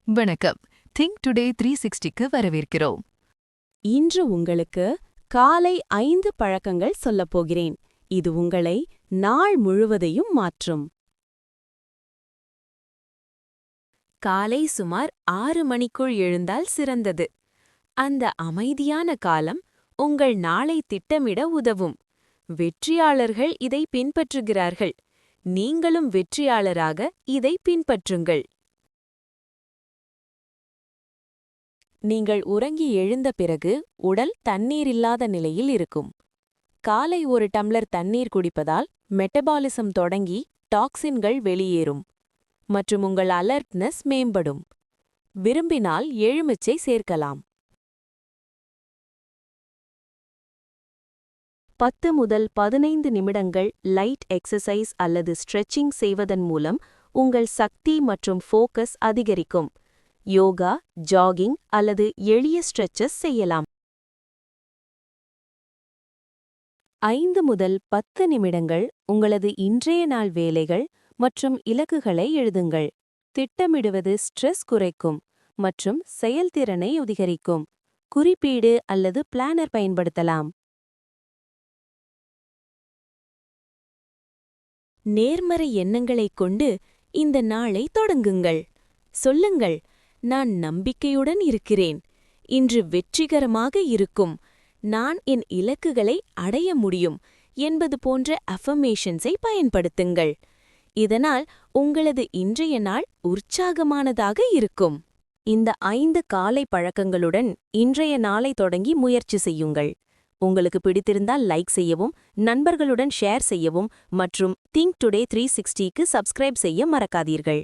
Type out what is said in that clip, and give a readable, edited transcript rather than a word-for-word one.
வணக்கம். Think today 360க்கு வரவேற்கிறோம். இன்று உங்களுக்கு காலை 5 பழக்கங்கள் சொல்லப் போகிறேன். இது உங்களை நாள் முழுவதையும் மாற்றும். காலை சுமார் 6 மணிக்குள் எழுந்தால் சிறந்தது. அந்த அமைதியான காலம் உங்கள் நாளை திட்டமிட உதவும். வெற்றியாளர்கள் இதை பின்பற்றுகிறார்கள். நீங்களும் வெற்றியாளராக இதை பின்பற்றுங்கள். நீங்கள் உறங்கி எழுந்த பிறகு உடல் தண்ணீரில்லாத நிலையில் இருக்கும். காலை ஒரு டம்ளர் தண்ணீர் குடிப்பதால் மெட்டபாலிசம் தொடங்கி டாக்சின்கள் வெளியேறும் மற்றும் உங்கள் அலர்ட்னஸ் மேம்படும். விரும்பினால் எலுமிச்சை சேர்க்கலாம். 10 முதல் 15 நிமிடங்கள் லைட் எக்ஸசைஸ் அல்லது ஸ்ட்ரெச்சிங் செய்வதன் மூலம் உங்கள் சக்தி மற்றும் ஃபோக்கஸ் அதிகரிக்கும். யோகா, ஜாகிங் அல்லது எளிய ஸ்ட்ரெச்சஸ் செய்யலாம். 5 முதல் 10 நிமிடங்கள் உங்களது இன்றைய நாள் வேலைகள் மற்றும் இலக்குகளை எழுதுங்கள். திட்டமிடுவது ஸ்ட்ரெஸ் குறைக்கும் மற்றும் செயல்திறனை அதிகரிக்கும். குறிப்பீடு அல்லது பிளானர் பயன்படுத்தலாம். நேர்மறை எண்ணங்களைக் கொண்டு இந்த நாளை தொடங்குங்கள். சொல்லுங்கள், நான் நம்பிக்கையுடன் இருக்கிறேன். இன்று வெற்றிகரமாக இருக்கும். நான் என் இலக்குகளை அடைய முடியும் என்பது போன்ற அஃபர்மேஷன்ஸை பயன்படுத்துங்கள். இதனால் உங்களது இன்றைய நாள் உற்சாகமானதாக இருக்கும். இந்த 5 காலை பழக்கங்களுடன் இன்றைய நாளை தொடங்கி முயற்சி செய்யுங்கள். உங்களுக்கு பிடித்திருந்தால் லைக் செய்யவும், நண்பர்களுடன் ஷேர் செய்யவும் மற்றும் திங்க் டுடே 360க்கு சப்ஸ்கிரைப் செய்ய மறக்காதீர்கள்.